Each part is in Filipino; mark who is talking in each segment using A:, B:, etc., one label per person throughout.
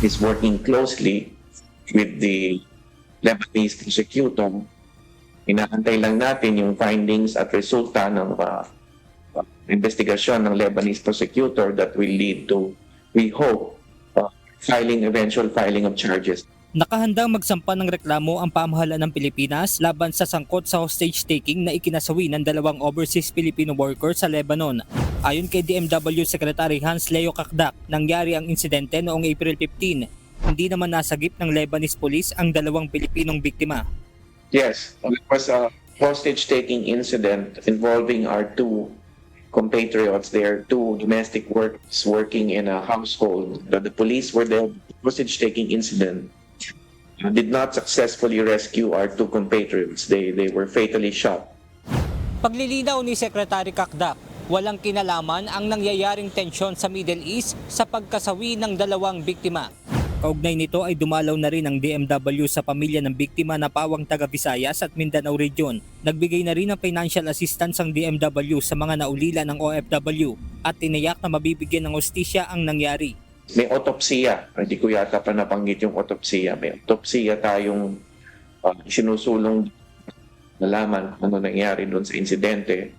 A: is working closely with the Lebanese prosecutor. Inaantay lang natin yung findings at resulta ng investigasyon ng Lebanese prosecutor that will lead to, we hope, eventual filing of charges.
B: Nakahandang magsampa ng reklamo ang pamahalaan ng Pilipinas laban sa sangkot sa hostage-taking na ikinasawi ng 2 overseas Filipino workers sa Lebanon. Ayon kay DMW Secretary Hans Leo Kakdak, nangyari ang insidente noong April 15. Hindi naman nasagip ng Lebanese police ang 2 Pilipinong biktima.
A: Yes, it was a hostage-taking incident involving our 2 compatriots. They are 2 domestic workers working in a household. The police were there. Hostage-taking incident did not successfully rescue our 2 compatriots. They were fatally shot.
B: Paglilinaw ni Secretary Kakdak, walang kinalaman ang nangyayaring tensyon sa Middle East sa pagkasawi ng 2 biktima. Kaugnay nito ay dumalaw na rin ang DMW sa pamilya ng biktima na pawang taga Visayas at Mindanao Region. Nagbigay na rin ng financial assistance ang DMW sa mga naulila ng OFW at tiniyak na mabibigyan ng hustisya ang nangyari.
A: May autopsiya. Hindi ko yata pa nabanggit yung autopsiya. May autopsiya tayong sinusulong nalaman ano nangyari doon sa insidente.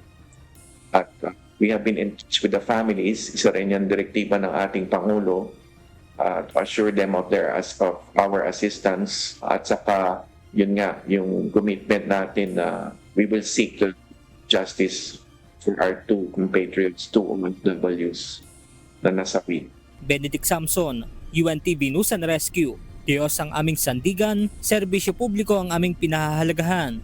A: At we have been in touch with the families. Isa rin yung direktiba ng ating Pangulo to assure them of our assistance. At saka, yun nga, yung commitment natin na we will seek the justice for our 2 compatriots, 2 OFWs na nasawi.
B: Benedict Samson, UNTV News and Rescue. Diyos ang aming sandigan, serbisyo publiko ang aming pinahahalagahan.